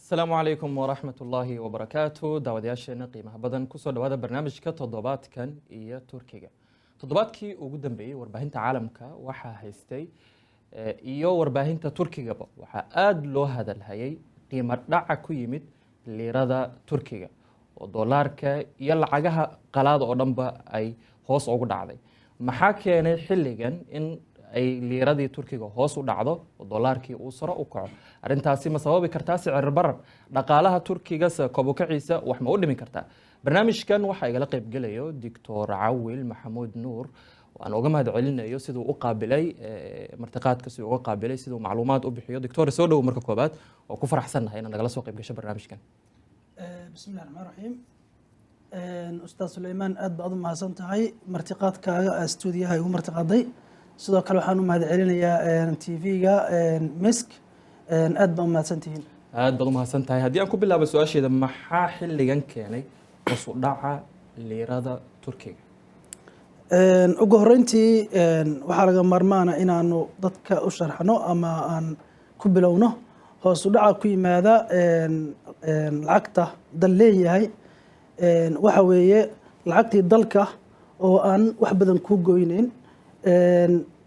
asalaamu calaykum waraxmatullaahi wabarakaatu daawadayaasheena qiimaha badan kusoo dhawaada barnaamijka toddobaadkan iyo turkiga. Toddobaadkii ugu dambeeyey warbaahinta caalamka waxaa haystay iyo warbaahinta turkigaba waxaa aad loo hadalhayay qiimo dhaca ku yimid liirada turkiga oo doolaarka iyo lacagaha qalaad oo dhanba ay hoos ugu dhacday. Maxaa keenay xilligan in ay liiradii turkiga hoos u dhacdo oo doolaarkii uu sare u kaco? Arrintaasi ma sababi kartaa sicir barar dhaqaalaha turkiga kor u kaciisa wax ma u dhimi kartaa? Barnaamijkan waxa igala qayb galayo Dr. Cawil Maxamuud Nuur waan uga mahad celinayo siduu u qaabilay martiqaadka siduu uga qaabilay siduu macluumaad u bixiyo. Dr. soo dhaw marka koobaad oo ku faraxsanahay in nagala soo qayb gasho barnaamijkan. bismillaahir rahmaanir rahiim. Ustaad Suleymaan aad baad u mahadsantahay martiqaadkaaga stuudiyaha ugu martiqaaday. sidoo kale waxaan u mahad celinayaa TV-ga Misk aad baan u mahadsantihiin. aad baad u mahadsantahay. haddii aan ku bilaabo su-aasheeda, maxaa xilligan keenay hoos u dhaca liirada turkiga? ugu horreyntii waxaa laga maarmaana inaanu dadka u sharxno ama aan ku bilowno hoos u dhaca ku yimaada lacagta dal leeyahay. waxa weeye lacagtii dalka oo aan wax badan ku goyneyn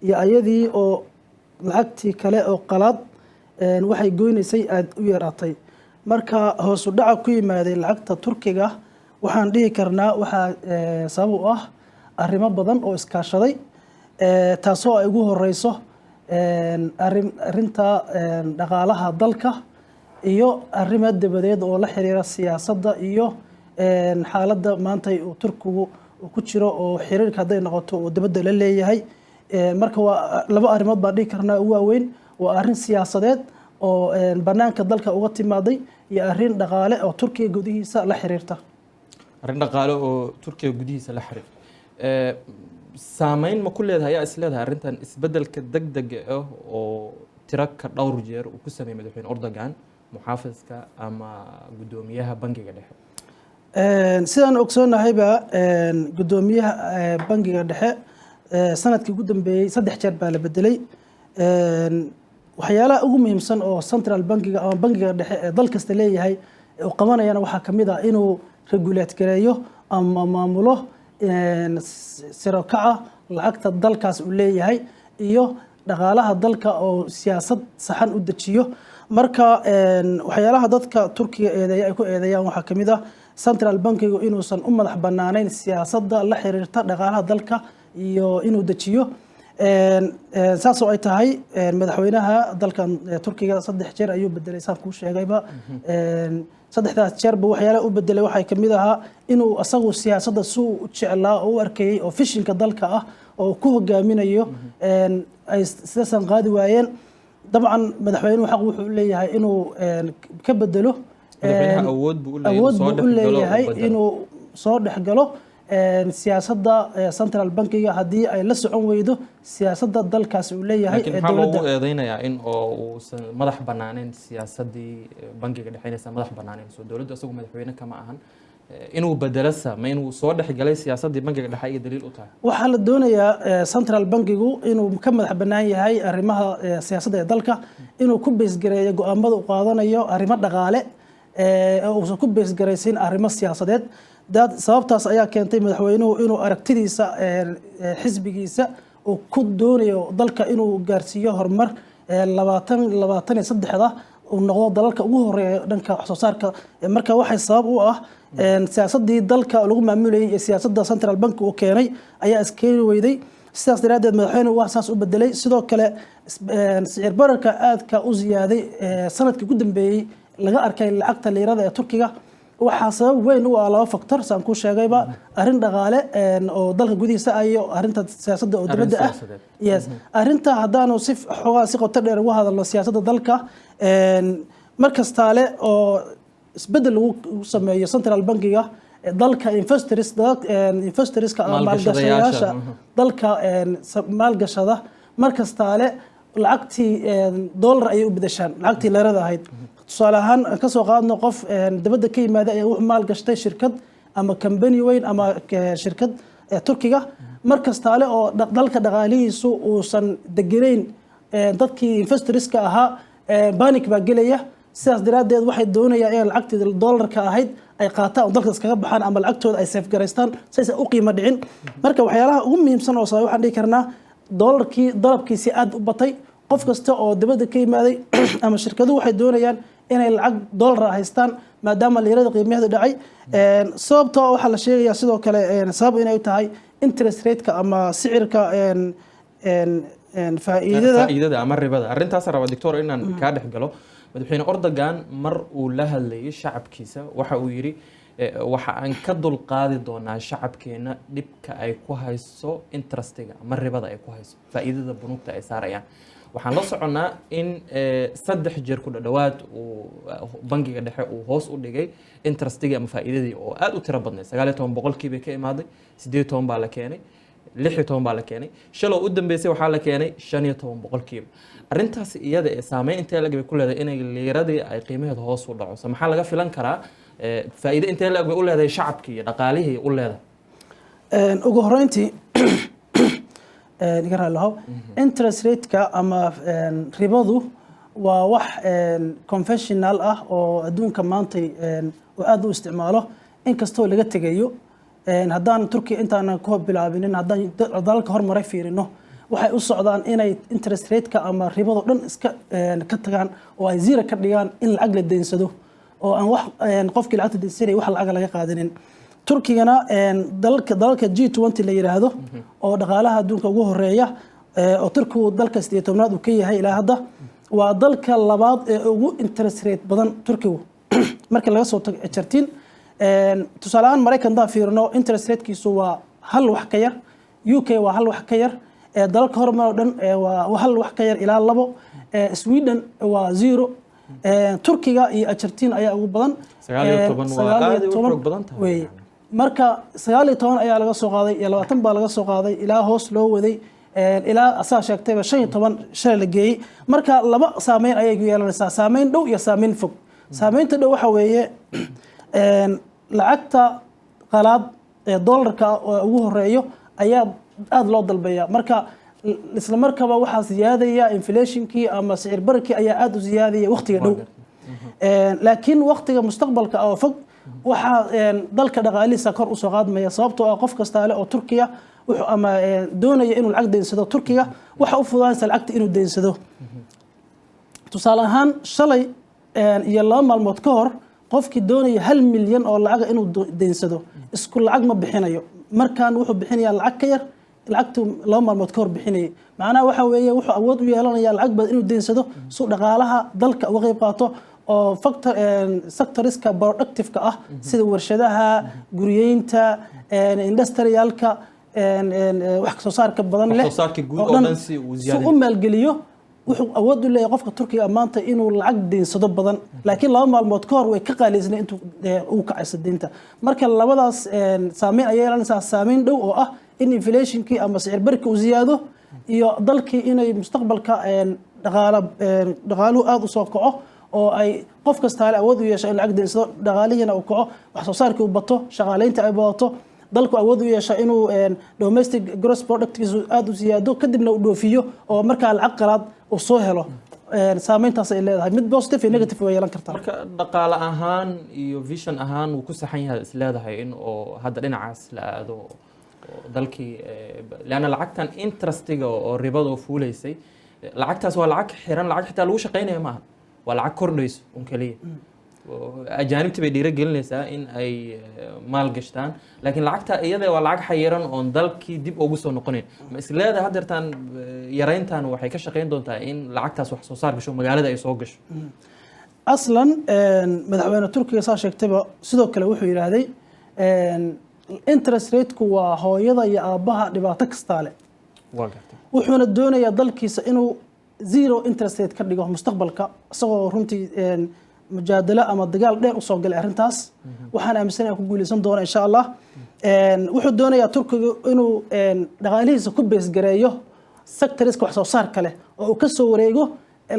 iyo ayadii oo lacagtii kale oo qalaad waxay goynaysay aad u yaraatay. marka hoos u dhaca ku yimaaday lacagta turkiga waxaan dhihi karnaa waxaa sabab u ah arrimo badan oo iskaashaday, taasoo ay ugu horeyso arrinta dhaqaalaha dalka iyo arrimo dabadeed oo la xiriira siyaasadda iyo xaaladda maanta uu turkigu ku jiro oo xiriirka hadday noqoto oo dibadda la leeyahay. marka waa laba arrimood baan dhihi karnaa ugu waaweyn. waa arrin siyaasadeed oo banaanka dalka uga timaaday iyo arrin dhaqaale oo turkiga gudihiisa la xiriirta. arrin dhaqaale oo turkiga gudihiisa la xiriirta saameyn ma ku leedahay ayaa is leedahay arrintan isbeddelka degdega ah oo tiro ka dhowr jeer uu ku sameeyay madaxweyne Erdogan muxaafiska ama gudoomiyaha bangiga dhexe? sidaan ogsoonahayba gudoomiyaha bangiga dhexe sanadkii ugu dambeeyey 3 jeer baa la bedelay. waxyaalaha ugu muhiimsan oo central bankiga ama bangiga dhexe ee dal kasta leeyahay oo qabanayana waxaa ka mid ah inuu regulate gareeyo ama maamulo sare u kaca lacagta dalkaas uu leeyahay iyo dhaqaalaha dalka oo siyaasad saxan u dejiyo. marka waxyaalaha dadka turkiga eedeeya ay ku eedeeyaan waxaa ka mid ah central bankigu inuusan u madax banaaneyn siyaasadda la xiriirta dhaqaalaha dalka iyo inuu dejiyo. saas oo ay tahay madaxweynaha dalkan turkiga 3 jeer ayuu bedelay saan kuu sheegayba. 3daas jeerba waxyaalaha u bedelay waxay ka mid ahaa inuu asagu siyaasadda suu u jeclaa oo u arkayay oo fishinka dalka ah oo ku hogaaminayo ay sidaasan qaadi waayeen. dabcan madaxweynuhu xaq wuxuu leeyahay inuu ka bedelo awood buu u leeyahay inuu soo dhexgalo siyaasadda central bankiga haddii ay la socon weydo siyaasadda dalkaas uu leeyahay ee dowladda. Laakiin eedeynayaa in uusan madax banaaneyn siyaasaddii bankiga dhexeynaysa madax banaaneyn soo dowladda asagu madaxweyne kama ahan inuu bedelo ma inuu soo dhexgalay siyaasaddii bankiga dhexe ay daliil u tahay? waxaa la doonayaa central bankigu inuu ka madax banaan yahay arrimaha siyaasadda ee dalka, inuu ku beesgareeyo go'aamada uu qaadanayo arrimo dhaqaale uusan ku beesgaraysin arrimo siyaasadeed. sababtaas ayaa keentay madaxweynuhu inuu aragtidiisa xisbigiisa uu ku doonayo dalka inuu gaarsiiyo horumar 2023 uu noqdo dalalka ugu horeeya dhanka wax soo saarka. marka waxay sabab u ah siyaasaddii dalka lagu maamulayay iyo siyaasadda central bank uu keenay ayaa iskeeni weyday. sidaas daraadeed madaxweynuhu waa saas u bedelay. sidoo kale sicir bararka aadka u ziyaaday sanadkii ugu dambeeyey laga arkay lacagta liirada ee turkiga waxaa sabab weyn u ah 2 factor saan ku sheegayba. arrin dhaqaale oo dalka gudihiisa iyo arrinta siyaasadda oo dibadda ah. yes arrinta haddaanu si xogaa si qoto dheer ugu hadalno siyaasadda dalka markastaale oo isbeddel lagu sameeyo central bankiga dalka investorska ama maalgashadayaasha dalka maalgashada markastaale lacagtii dollar ayay u bedeshaan lacagtii leerada ahayd. tusaale ahaan ka soo qaadno qof dibadda ka yimaada ayaa wuxuu maal gashtay shirkad ama company weyn ama shirkad turkiga markastaale oo dalka dhaqaalihiisu uusan degenayn dadkii investorska ahaa panic baa gelaya sidaas daraadeed waxay doonayaan in lacagtii dollarka ahayd ay qaataan oo dalka iskaga baxaan ama lacagtooda ay safe garaystaan saysan u qiimo dhicin marka waxyaalaha ugu muhiimsan oo sabab waxaan dhihi karnaa dollarkii dalabkiisii aad u batay qof kasta oo dibadda ka yimaaday ama shirkaduhu waxay doonayaan inay lacag dollar haystaan maadaama liirada qiimaheedu dhacay sababtoo waxaa la sheegayaa sidoo kale sabab inay tahay interest rate-ka ama sicirka faa'iidada ama ribada arrintaas raba doctor inaan ka dhex galo madaxweyne Erdogan mar uu la hadlayay shacabkiisa waxa uu yiri waxa aan ka dulqaadi doonaa shacabkeena dhibka ay ku hayso interestiga ama ribada ay ku hayso faa'iidada bunuugta ay saarayaan waxaan la soconaa in 3 jeer ku dhawaad uu bangiga dhexe uu hoos u dhigay interestiga ama faa'iidadii oo aad u tiro badnay 19% ka imaaday 18 baa la keenay 16 baa la keenay shalow u dambeysay waxaa la keenay 15% arrintaas iyada ee saameyn intee laga ku leedahay inay liiradii ay qiimaheedu hoos u dhaco maxaa laga filan karaa faa'iido intee laga u leedahay shacabkii iyo dhaqaalihii u leedahay ugu horeyntii niga raalaho interest rate-ka ama ribadu waa wax conventional ah oo adduunka maanta oo aad u isticmaalo inkastoo laga tegayo haddaan Turkiya intaan ku bilaabinin haddaan dalka hormaray fiirino waxay u socdaan inay interest rate-ka ama ribadu dhan iska ka tagaan oo ay zero ka dhigaan in lacag la deensado oo aan wax qofkii lacagta deensanay wax lacag laga qaadanin Turkigana dalka G20 la yiraahdo oo dhaqaalaha adduunka ugu horeeya oo Turkigu dalka 18aad uu ka yahay ilaa hadda waa dalka labaad ee ugu interest rate badan Turkigu marka laga soo tago Argentina tusaale ahaan Mareykan daa fiirino interest rate-kiisu waa hal wax ka yar UK waa hal wax ka yar dalalka horumar oo dhan waa hal wax ka yar ilaa 2 Sweden waa 0 Turkiga iyo Argentina ayaa ugu badan 19 waa aad u badan tahay marka 19 ayaa laga soo qaaday iyo 20 baa laga soo qaaday ilaa hoos loo waday ilaa asaa sheegtayba 15 shalay la geeyay marka laba saameyn ayay yeelanaysaa saameyn dhow iyo saameyn fog saameynta dhow waxa weeye lacagta qalaad ee dollarka ugu horeeyo ayaa aad loo dalbaya marka isla markaba waxa ziyaadaya inflationkii ama sicir bararkii ayaa aad u ziyaadaya waqtiga dhow laakiin waqtiga mustaqbalka oo fog waxa dalka dhaqaalihiisa kor u soo qaadmaya sababtoo ah qof kasta oo Turkiya wuxuu ama doonaya inuu lacag deensado Turkiga waxa u fududaanaysa lacagta inuu deensado tusaale ahaan shalay iyo 2 maalmood ka hor qofkii doonaya 1 milyan oo lacag inuu deensado isku lacag ma bixinayo markaan wuxuu bixinayaa lacag ka yar lacagtu 2 maalmood ka hor bixinayay macnaha waxa weeye wuxuu awood u yeelanayaa lacag badan inuu deensado soo dhaqaalaha dalka uga qayb qaato oo factor sectorska productive-ka ah sida warshadaha guriyeynta industrialka wax soo saarka badan leh oo dhan si uu maalgeliyo wuxuu awood u leeyahay qofka Turkiga maanta inuu lacag deensado badan laakiin 2 maalmood ka hor way ka qaaliisnay intuu uu ka caysadinta marka labadaas saameyn ay yeelanaysaa saameyn dhow oo ah in inflationkii ama sicir bararkii uu ziyaado iyo dalkii inay mustaqbalka dhaqaaluhu aad u soo kaco oo ay qof kasta awood u yeesho in lacag deensado dhaqaalihiina uu kaco wax soo saarkii uu bato shaqaaleynta ay badato dalku awood u yeesho inuu domestic gross product-kiisu aad u ziyaado kadibna uu dhoofiyo oo markaa lacag qalaad uu soo helo saameyntaas ay leedahay mid positive iyo negative way yeelan kartaa marka dhaqaale ahaan iyo vision ahaan uu ku saxan yahay is leedahay in oo hadda dhinacaas la aado dalkii laana lacagtan interestiga oo ribada oo fuuleysay lacagtaas waa lacag xiran lacag xitaa lagu shaqeynayo maaha waa lacag kordhayso un kaliya ajaanibta bay dhiirigelinaysaa in ay maal gashtaan laakiin lacagta iyada waa lacag xayiran oon dalkii dib ugu soo noqonayn ma is leedahay haddeertaan yarayntan waxay ka shaqeyn doontaa in lacagtaas wax soo saar gasho magaalada ay soo gasho aslan madaxweyne Turkiga saa sheegtayba sidoo kale wuxuu yiraahday interest rate-ku waa hooyada iyo aabaha dhibaato kasta leh waa gartay wuxuuna doonayaa dalkiisa inuu zero interest rate ka dhigo mustaqbalka isagoo runtii mujaadala ama dagaal dheer u soo galay arrintaas waxaan aaminsanahay ku guuleysan doona insha Allah wuxuu doonayaa Turkiga inuu dhaqaalihiisa ku bees gareeyo sectorska wax soo saar kale oo uu ka soo wareego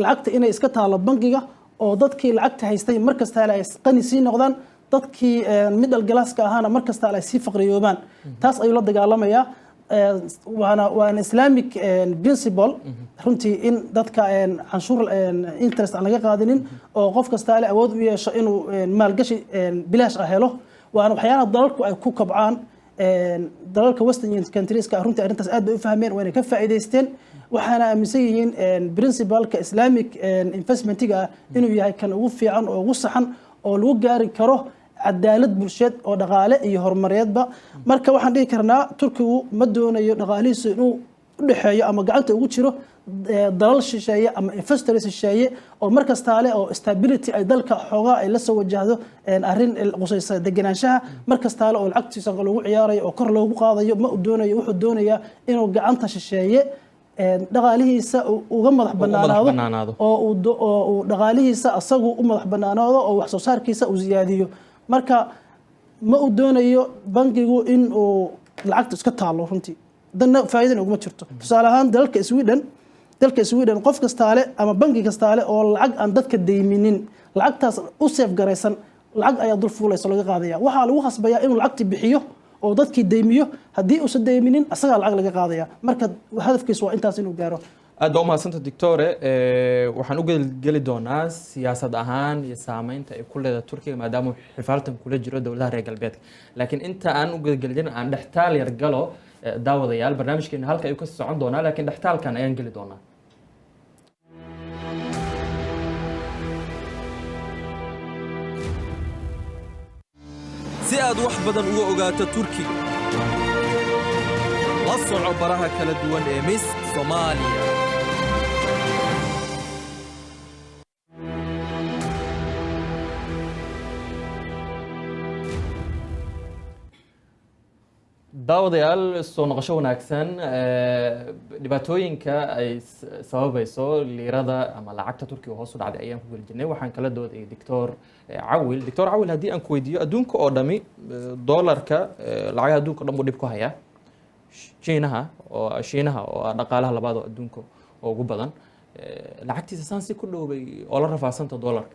lacagta inay iska taalo bangiga oo dadkii lacagta haystay markasta ay qani sii noqdaan dadkii middle class-ka ahaana markasta ay sii faqriyoobaan taas ayuu la dagaalamayaa waana islamic principle runtii in dadka canshuur interest aan laga qaadinin oo qof kasta ale awood u yeesho inuu maalgashi bilaash ah helo waana waxyaalaha dalalku ay ku kabcaan dalalka western countrieska runtii arrintaas aad bay u fahmeen wayna ka faa'iidaysteen waxaana aaminsan yihiin principalka islamic investmentiga inuu yahay kan ugu fiican oo ugu saxan oo lagu gaari karo cadaalad bulsheed oo dhaqaale iyo horumareedba marka waxaan dhihi karnaa Turkigu ma doonayo dhaqaalihiisu inuu u dhaxeeyo ama gacanta ugu jiro dalal shisheeye ama investors shisheeye oo markasta leh oo stability ay dalka xoogaa ay la soo wajahdo arrin qusaysa deganaanshaha markasta leh oo lacagtiisa lagu ciyaarayo oo kor loogu qaadayo ma uu doonayo wuxuu doonayaa inuu gacanta shisheeye dhaqaalihiisa uga madax banaanaado oo uu dhaqaalihiisa asagu u madax banaanaado oo wax soo saarkiisa uu ziyaadiyo marka ma uu doonayo bankigu in uu lacagta iska taalo runtii dadna faa'iido uga jirto tusaale ahaan dalka Sweden qof kasta leh ama banki kasta leh oo lacag aan dadka deyminin lacagtaas u safe garaysan lacag ayaa dul fuulayso laga qaadaya waxa lagu khasbayaa inuu lacagti bixiyo oo dadkii deymiyo haddii uusan deyminin asaga lacag laga qaadaya marka hadafkiisu waa intaas inuu gaaro aad baa umahadsantahay doctore waxaan u geli doonaa siyaasad ahaan iyo saameynta ay ku leedahay Turkiga maadaama xifaaltan kula jiro dawladaha reer galbeedka laakiin inta aan u gelgelin aan dhextaal yar galo daawadayaal barnaamijkeena halka ay ka socon doonaa laakiin dhextaalkan ayaan geli doonaa si aad wax badan uga ogaato Turkiga la soco baraha kala duwan ee Miss Soomaaliya daawadayaal soo noqosho wanaagsan dhibaatooyinka ay sababayso liirada ama lacagta Turkiga hoos u dhacday ayaan ku galjinay waxaan kala dooday doctor Cawil haddii aan ku weydiiyo adduunka oo dhami dollarka lacagaha adduunka dhan buu dhib ku hayaa Shiinaha oo dhaqaalaha labaad oo adduunka ugu badan lacagtiisa saan si ku dhowbay oo la rafaasanta dollarka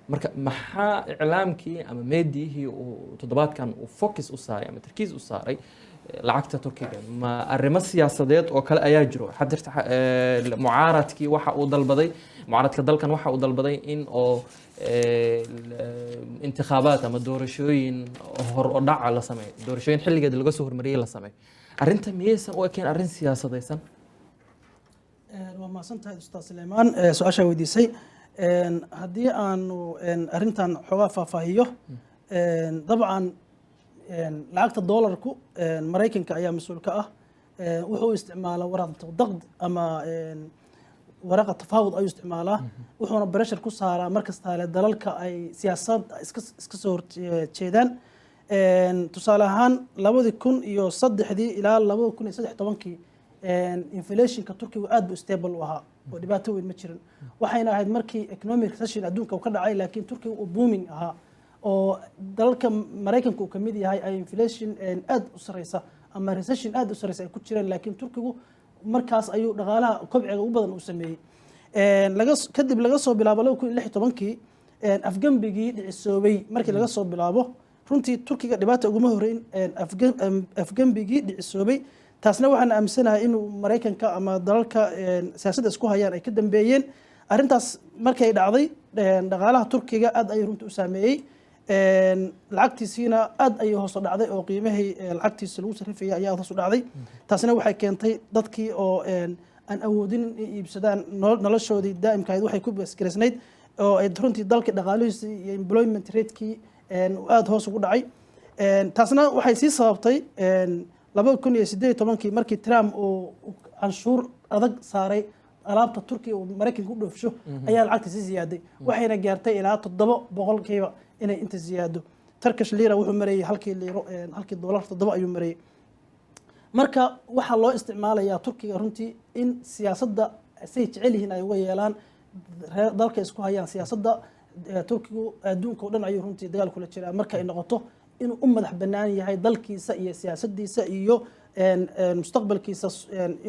marka maxaa iclaamkii ama meediyihii uu toddobaadkan uu focus u saaray ama tarkiis u saaray lacagta Turkiga ma arrimo siyaasadeed oo kale ayaa jiro xadirta mucaaradkii waxa uu dalbaday mucaaradka dalkan waxa uu dalbaday in oo intikhaabات ama doorashooyin hor u dhac la sameeyo doorashooyin xilligeed laga soo hormariyay la sameeyo arinta miyaysan u ekeen arrin siyaasadaysan waa maasantahay Ustaad Suleymaan su'aasha weydiisay haddii aanu arrintan xogaa faahfaahiyo dabcan lacagta doolarku Mareykanka ayaa mas'uul ka ah wuxuu isticmaalaa waraqda daqd ama waraqda tafaawud ayuu isticmaalaa wuxuuna pressure ku saaraa markasta dalalka ay siyaasad iska soo horjeedaan tusaale ahaan 2003 ilaa 2013 inflationka Turkiga aad buu stable u ahaa oo dhibaato weyn ma jirin waxayna ahayd markii economic recession adduunka uu ka dhacay laakiin Turkiga uu booming ahaa oo dalalka Mareykanka uu ka mid yahay ay inflation aad u sareysa ama recession aad u sareysa ay ku jireen laakiin Turkigu markaas ayuu dhaqaalaha kobciga ugu badan uu sameeyay kadib laga soo bilaabo 2016 afgambigii dhicisoobay markii laga soo bilaabo runtii Turkiga dhibaato ugu horeyn afgambigii dhicisoobay taasna waxaan aaminsanahay inuu Mareykanka ama dalalka siyaasadda isku hayaan ay ka dambeeyeen arrintaas markay dhacday dhaqaalaha Turkiga aad ay runtii u saameeyay lacagtiisina aad ay hoos u dhacday oo qiimihii lacagtiisa lagu sarrifayay ayaa hoos u dhacday taasna waxay keentay dadkii oo aan awoodin in iibsadaan noloshoodii daa'imka ahayd waxay ku baskaraysnayd oo ay runtii dalka dhaqaalihiisa iyo employment rate-kii aad hoos ugu dhacay taasna waxay sii sababtay 2018 markii Trump uu canshuur adag saaray alaabta Turkiga oo Mareykanka u dhoofsho ayaa lacagta si ziyaaday waxayna gaartay ilaa 7% inay inta ziyaado Turkish lira wuxuu mareeyay halkii dollar 7 ayuu mareeyay marka waxa loo isticmaalayaa Turkiga runtii in siyaasadda say jecel yihiin ay uga yeelaan dalka isku hayaan siyaasadda Turkigu adduunka oo dhan ayuu runtii dagaal kula jiraa marka ay noqoto inuu u madax bannaan yahay dalkiisa iyo siyaasaddiisa iyo mustaqbalkiisa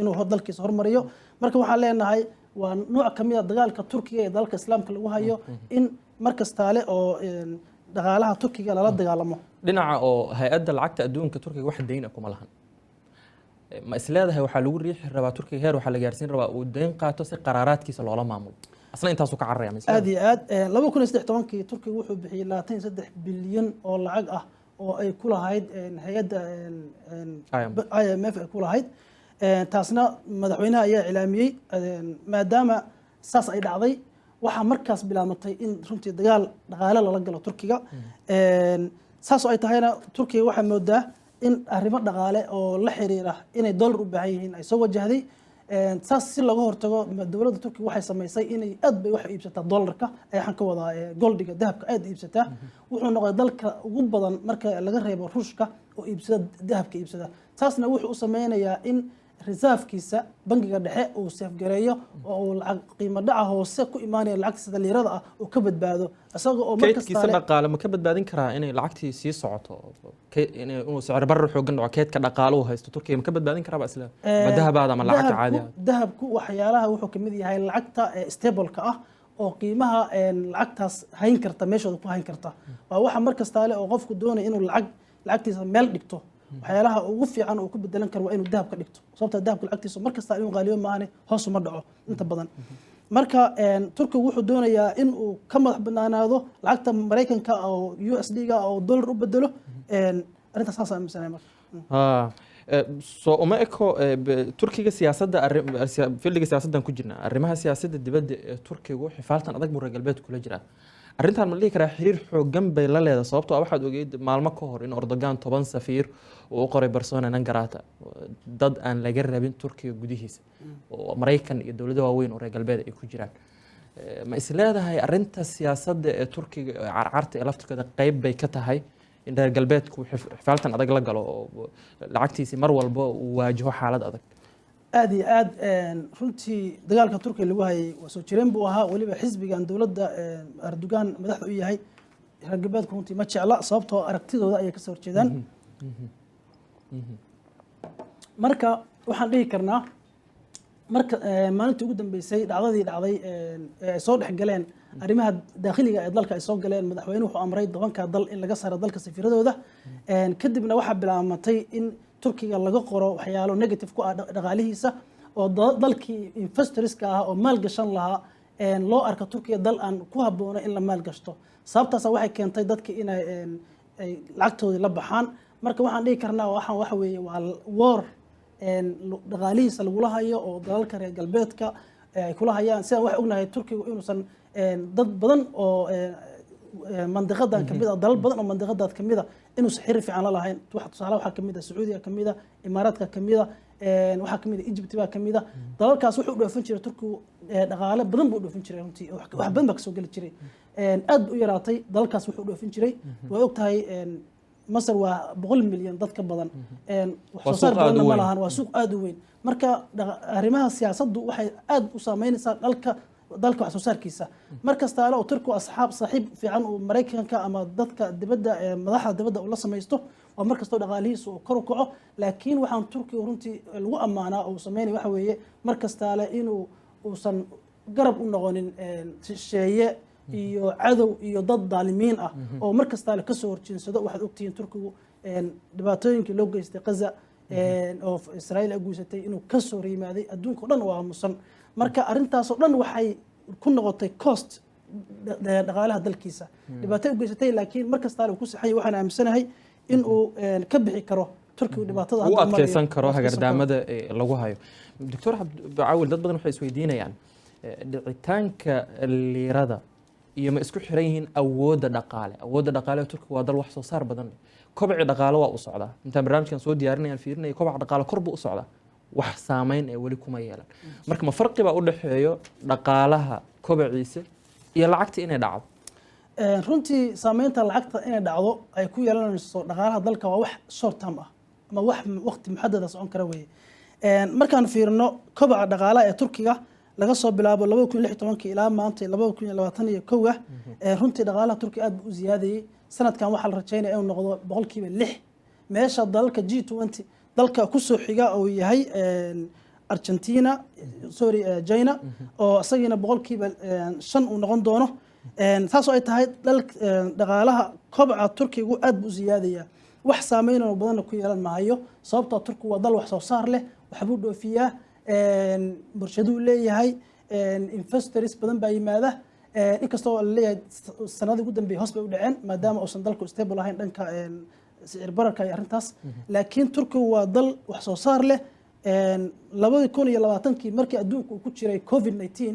inuu dalkiisa hormariyo marka waxaan leenahay waa nooc ka mid ah dagaalka Turkiga ee dalka Islaamka lagu hayo in markasta leh oo dhaqaalaha Turkiga lala dagaalamo dhinaca oo hay'adda lacagta adduunka Turkiga wax deyn kuma lahan ma isleedahay waxaa lagu riixi rabaa Turkiga heer waxaa la gaarsiin rabaa uu deyn qaato si qaraaraadkiisa loola maamulo asna intaasuu ka cararaya aad iyo aad 2016 Turkiga wuxuu bixiyay 23 bilyan oo lacag ah oo ay ku lahayd hay'adda IMF ay ku lahayd taasna madaxweynaha ayaa cilaamiyay maadaama saas ay dhacday waxaa markaas bilaamatay in runtii dagaal dhaqaale lala galo Turkiga saas oo ay tahayna Turkiga waxay moodaa in arrimo dhaqaale oo la xiriira inay dollar u baahan yihiin ay soo wajahday saas si laga hortago dawladda Turkiga waxay sameysay inay aad bay wax iibsataa dollarka ay xan ka wadaa goldiga dahabka aad iibsataa wuxuu noqday dalka ugu badan marka laga reebo Ruushka oo iibsada dahabka iibsada taasna wuxuu u sameynayaa in reserve-kiisa bangiga dhexe uu safgareeyo oo lacag qiimo dhaca hoose ku imaanaya lacagtiisa liirada ah oo ka badbaado asaga oo keedkiisa dhaqaale ma ka badbaadin karaa inay lacagtii sii socoto inuu sicir barar xoogan dhaco keedka dhaqaale uu haysto Turkiga ma ka badbaadin karaa isla dahabaada ama lacagta caadiga dahabku waxyaalaha wuxuu kamid yahay lacagta stable-ka ah oo qiimaha lacagtaas hayn karta meeshooda ku hayn karta waa waxa markasta leh oo qofku doonayo inuu lacagtiisa meel dhigto waxyaalaha ugu fiican oo ku bedelan karo waa inuu dahab ka dhigto sababta dahabku lacagtiisa markasta inuu qaaliyo maahane hoos uma dhaco inta badan marka Turkiga wuxuu doonayaa in uu ka madax banaanaado lacagta Mareykanka oo USD ga oo dollar u bedelo arintaas saas aan misanay marka soo uma eko Turkiga siyaasadda filliga siyaasaddan ku jirna arrimaha siyaasadda dibadda ee Turkiga xifaaltan adag buu reer galbeedka kula jiraa arrintan ma dhihi karaa xiriir xoogan bay la leedahay sababtoo ah waxaad ogeyd maalmo ka hor in Erdogan 10 safiir uu qoray Barcelona Nangarata dad aan laga rabin Turkiga gudihiisa oo Mareykan iyo dawladaha waaweyn oo reer galbeed ay ku jiraan ma isleedahay arrinta siyaasadda ee Turkiga carcarta ee laftirkeeda qayb bay ka tahay in reer galbeedku xifaaltan adag la galo oo lacagtiisa mar walba uu waajaho xaalad adag aad iyo aad runtii dagaalka Turkiga lagu hayay waa soo jireen buu ahaa waliba xisbigan dawladda Erdogan madaxda u yahay reer galbeedku runtii ma jecla sababtoo aragtidooda ay ka soo horjeedaan marka waxaan dhihi karnaa marka maalintii ugu dambeysay dhacdadii dhacday ay soo dhex galeen arrimaha dakhliga ee dalka ay soo galeen madaxweynuhu wuxuu amray 10 dal in laga saaro dalka safiiradooda kadibna waxa bilaamatay in Turkiga laga qoro waxyaalo negative ku ah dhaqaalihiisa oo dalkii investorska ah oo maal gashan lahaa loo arko Turkiga dal aan ku habboona in la maal gashto sababtaas waxay keentay dadka inay lacagtooda la baxaan marka waxaan dhihi karnaa waxa weeye waa war dhaqaalihiisa lagu lahayo oo dalalka reer galbeedka ay kula hayaan sida wax ognahay Turkiga inuusan dad badan oo mandiqadan kamid ah dalal badan oo mandiqadaad kamid ah inuu xiriir fiican la lahayn tusaale waxa kamid ah Sacuudiga kamid ah Imaaraadka kamid ah waxa kamid ah Egypt baa kamid ah dalalkaas wuxuu dhoofin jiray Turkiga dhaqaale badan buu dhoofin jiray runtii wax badan baa ka soo gali jiray aad u yaraatay dalalkaas wuxuu dhoofin jiray waa ogtahay Masar waa 100 milyan dad ka badan wax soo saar badan ma lahan waa suuq aad u weyn marka arrimaha siyaasaddu waxay aad u saameynaysaa dalka wax soo saarkiisa markasta oo Turkiga saaxiib fiican oo Mareykanka ama dadka dibadda madaxda dibadda uu la sameeysto oo markasta dhaqaalihiisa uu kor u kaco laakiin waxaan Turkiga runtii lagu amaanaa oo sameeyay waxa weeye markasta inuu uusan garab u noqonin shisheeye iyo cadow iyo dad daalimiin ah oo markasta ka soo horjeensado waxaad ogtihiin Turkigu dhibaatooyinkii loo geystay Gaza oo Israa'iil ay guusatay inuu ka soo riimaaday adduunka dhan waa musan marka arintaas oo dhan waxay ku noqotay cost dhaqaalaha dalkiisa dhibaato u geysatay laakiin markasta uu ku saxay waxaan aaminsanahay in uu ka bixi karo Turkiga dhibaatada uu adkeysan karo hagardaamada lagu hayo Dr. Abdul dad badan waxay isweydiinayaan dhicitaanka liirada iyo ma isku xiran yihiin awoodda dhaqaale Turkiga waa dal wax soo saar badan kobci dhaqaale waa u socdaa inta barnaamijkan soo diyaarinayaan fiirinay kobca dhaqaale kor buu u socdaa wax saameyn ee wali kuma yeelan marka ma farqi baa u dhaxeeyo dhaqaalaha kobciisa iyo lacagta inay dhacdo runtii saameynta lacagta inay dhacdo ay ku yeelanayso dhaqaalaha dalka waa wax short term ah ama wax waqti muxadad ah socon kara weeye markaan fiirino kobca dhaqaalaha ee Turkiga laga soo bilaabo 2016 ilaa maanta 2021 runtii dhaqaalaha Turkiga aad u ziyaadayay sanadkan waxa la rajaynayaa inuu noqdo 6% meesha dalalka G20 dalka ku soo xiga oo yahay Argentina China oo asagina 5% uu noqon doono taas oo ay tahay dhaqaalaha kobca Turkiga aad u ziyaadaya wax saameyn oo badan ku yeelan maayo sababtoo Turkigu waa dal wax soo saar leh waxbuu dhoofiyaa warshaduu leeyahay investors badan baa yimaada inkastoo la leeyahay sanadii ugu dambeeyay hoos bay u dhaceen maadaama uusan dalku stable ahayn dhanka sicir bararka iyo arrintaas laakiin Turkigu waa dal wax soo saar leh 2020kii markii adduunku ku jiray COVID-19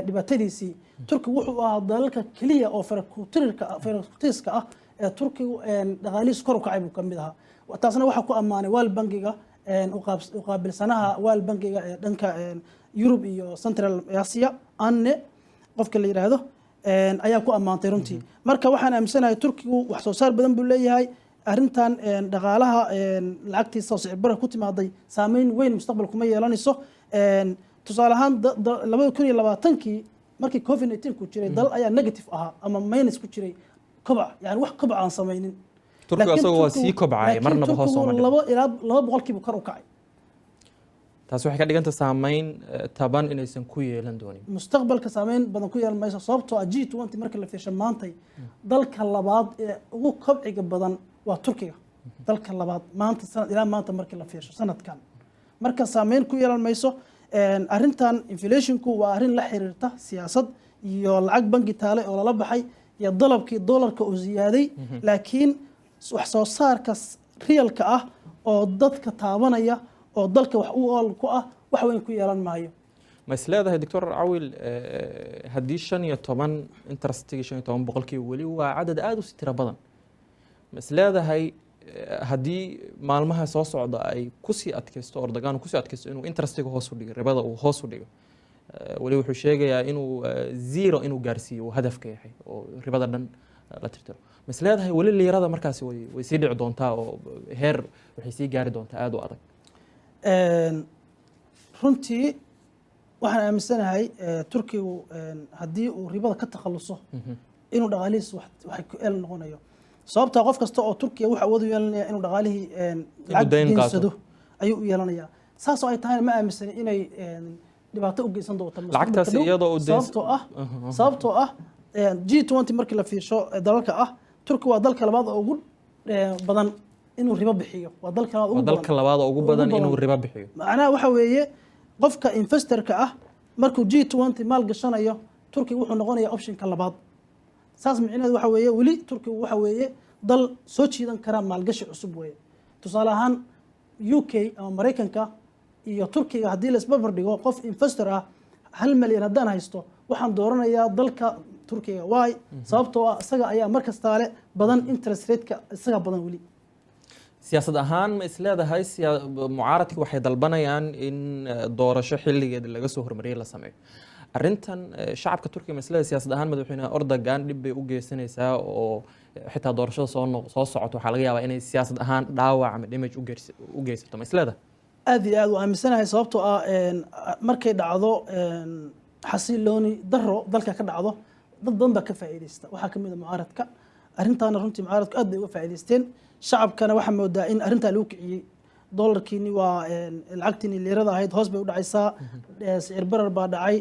dhibaatadiisii Turkigu wuxuu ahaa dalalka kaliya oo farakutiska ah ee Turkigu dhaqaalihiisa kor u kacay buu kamid ahaa taasna waxa ku amaanay World Bankiga u qaabilsanaha World Bankiga ee dhanka Europe iyo Central Asia anne qofka la yiraahdo ayaa ku amaantay runtii marka waxaan aaminsanahay Turkigu wax soo saar badan buu leeyahay arrintan dhaqaalaha lacagtiisa sicir barar ku timaaday saameyn weyn mustaqbalka ma yeelanayso tusaale ahaan 2020kii markii COVID-19 ku jiray dal ayaa negative ahaa ama minus ku jiray kobac yani wax kobac aan samaynin Turkigu asagoo waa sii kobcay marnaba hoos oo ma 2% kor u kacay taas waxay ka dhiganta saameyn taban inaysan ku yeelan doonin mustaqbalka saameyn badan ku yeelan mayso sababtoo ah G20 marka la fiirsho maantay dalka labaad ee ugu kobciga badan waa Turkiga dalka labaad maanta sanad ilaa maanta markii la fiirsho sanadkan marka saameyn ku yeelan mayso arrintan inflationku waa arrin la xiriirta siyaasad iyo lacag bangi taale oo lala baxay iyo dalabkii dollarka oo ziyaaday laakiin wax soo saarka realka ah oo dadka taabanaya oo dalka wax u ool ku ah wax weyn ku yeelan maayo ma isleedahay Dr. Cawil haddii 15 interestiga 15% wali waa cadad aad u tiro badan ma isleedahay haddii maalmaha soo socda ay ku sii adkaysto Erdogan ku sii adkaysto inuu interestiga hoos u dhigo ribada uu hoos u dhigo wali wuxuu sheegayaa inuu zero inuu gaarsiiyo hadafka yahay oo ribada dhan la tirtiro ma isleedahay wali liirada markaas way sii dhici doontaa oo heer waxay sii gaari doontaa aad u adag runtii waxaan aaminsanahay Turkigu haddii uu ribada ka takhaluso inuu dhaqaalihiisa wax ku eel noqonayo sababta qof kasta oo Turkiga waxa awood u yeelanaya inuu dhaqaalihii lacag diinsado ayuu u yeelanaya saas oo ay tahay ma aaminsani inay dhibaato u geysan doonto lacagtaas iyadoo sababtoo ah G20 markii la fiirsho dalalka ah Turkiga waa dalka labaad oo ugu badan inuu riba bixiyo waa dalka labaad oo ugu badan inuu riba bixiyo macnaha waxa weeye qofka investorka ah markuu G20 maal gashanayo Turkiga wuxuu noqonayaa optionka labaad saas micnaheedu waxa weeye wali Turkiga waxa weeye dal soo jiidan kara maalgashi cusub weeye tusaale ahaan UK ama Mareykanka iyo Turkiga haddii la isbarbar dhigo qof investor ah 1 milyan haddaan haysto waxaan dooranayaa dalka Turkiga waay sababtoo ah isaga ayaa markasta leh badan interest rate-ka isaga badan wali siyaasad ahaan ma isleedahay mucaaradku waxay dalbanayaan in doorasho xilligeeda laga soo hormariyay la sameeyo arrintan shacabka Turkiga ma isleedahay siyaasad ahaan madaxweynaha Erdogan dib bay u geysanaysaa oo xitaa doorashada soo socoto waxa laga yaabaa inay siyaasad ahaan dhaawac ama damage u geysato ma isleedahay aad iyo aad u aaminsanahay sababtoo ah markay dhacdo xasilooni daro dalka ka dhacdo dad badan baa ka faa'iideysta waxaa ka mid ah mucaaradka arrintaana runtii mucaaradku aad bay uga faa'iideysteen shacabkana waxaa moodaa in arrintaa lagu kiciyey dollarkiini waa lacagtiini liirada ahayd hoos bay u dhacaysaa sicir barar baa dhacay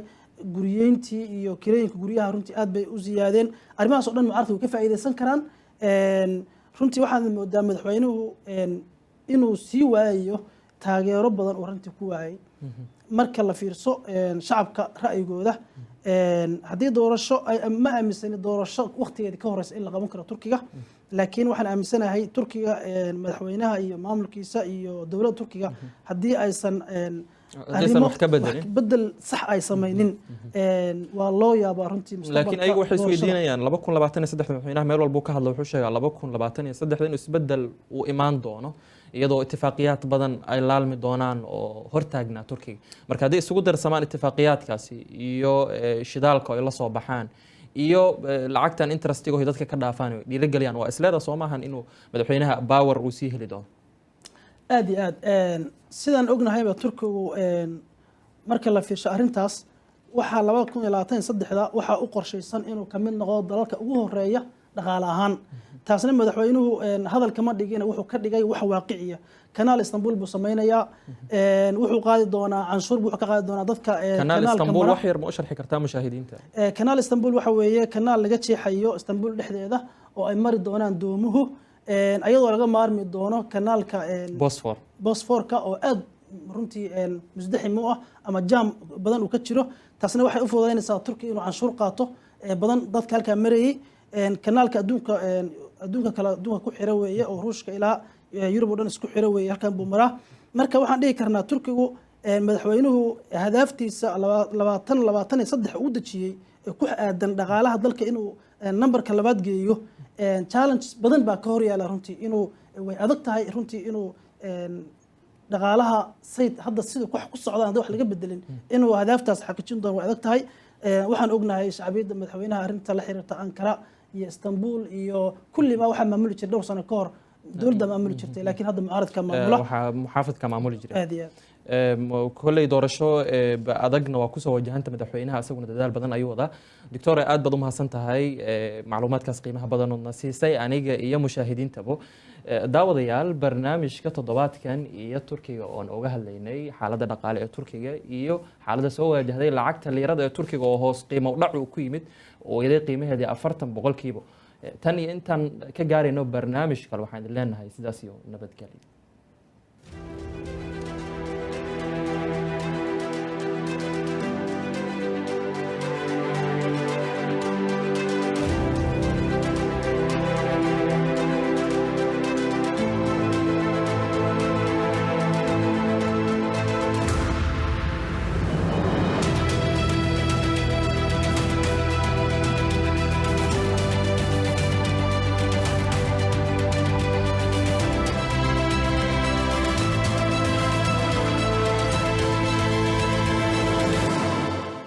guriyeyntii iyo kirooyinka guryaha runtii aad bay u ziyaadeen arrimahaas oo dhan mucaaradku way ka faa'iideysan karaan runtii waxaad moodaa madaxweynuhu inuu sii waayayo taageero badan oo runtii ku waayay marka la fiirso shacabka ra'yigooda haddii doorasho ma aaminsani doorasho waqtigeeda ka horeysa in la qaban karo Turkiga laakiin waxaan aaminsanahay Turkiga madaxweynaha iyo maamulkiisa iyo dawladda Turkiga haddii aysan wax ka bedel sax ay samaynin waa loo yaabaa runtii mustaqbalka laakiin ayagu waxay isweydiinayaan 2023 madaxweynaha meel walba ka hadla wuxuu sheegay 2023 inuu isbedel uu imaan doono iyadoo ittifaaqiyaad badan ay laalmi doonaan oo hortaagnaa Turkiga marka haddii isugu darsamaan ittifaaqiyaadkaasi iyo shidaalka ay la soo baxaan iyo lacagtan interestiga oo dadka ka dhaafaan dhiirigeliyaan waa isleeda Soomahan inuu madaxweynaha power uu sii heli doono aad iyo aad sidaan ognahayba Turkigu marka la fiirsho arrintaas waxaa 2023 waxaa u qorshaysan inuu ka mid noqdo dalalka ugu horeeya dhaqaale ahaan taasna madaxweynuhu hadal kama dhigin wuxuu ka dhigay wax waaqiciya kanaal Istanbul buu sameeynaya wuxuu qaadi doonaa canshuur buu ka qaadi doonaa dadka kanaal Istanbul wax yar ma u sharxi kartaa mushaahidiinta kanaal Istanbul waxa weeye kanaal laga jeexayo Istanbul dhexdeeda oo ay mari doonaan doomuhu ayadoo laga maarmi doono kanaalka bosfor bosforka oo aad runtii musdaxim u ah ama jaam badan uu ka jiro. taasna waxay u fududaynaysaa Turkiga inuu canshuur qaato badan dadka halkaa marayay. kanaalka adduunka kale adduunka ku xira weeye oo Ruushka ilaa Yurub oo dhan isku xira weeye halkan buu maraa. marka waxaan dhihi karnaa Turkigu madaxweynuhu hadaaftiisa 2023 uu dajiyay ku aadan dhaqaalaha dalka inuu numberka labaad geeyo. challenges badan baa ka hor yaala runtii inuu way adag tahay runtii inuu dhaqaalaha sayd hadda sida wax ku socdaan wax laga bedelin inuu hadaaftaas xaqiijin doono way adag tahay. waxaan ognahay shacbiyada madaxweynaha arrinta la xiriirta Ankara iyo Istanbul iyo kulli ma waxa maamuli jiray dhowr sano ka hor dowladda maamuli jirtay laakiin hadda mucaaradka maamula waxa muxaafadka maamuli jiray aad iyo kolley doorasho adagna waa kusoo wajahanta madaxweynaha asaguna dadaal badan ayuu wadaa. doctor aad baad u mahadsan tahay macluumaadkaas qiimaha badan oo na siisay aniga iyo mushaahidiintaba. daawadayaal barnaamijka toddobaadkan iyo Turkiga oon uga hadlaynay xaaladda dhaqaale ee Turkiga iyo xaaladda soo wajahday lacagta liirada ee Turkiga oo hoos qiimo u dhac ku yimid oo yaday qiimaheedii 40% tan iyo intaan ka gaarayno barnaamij kale waxaan leenahay sidaas iyo nabadgelyo.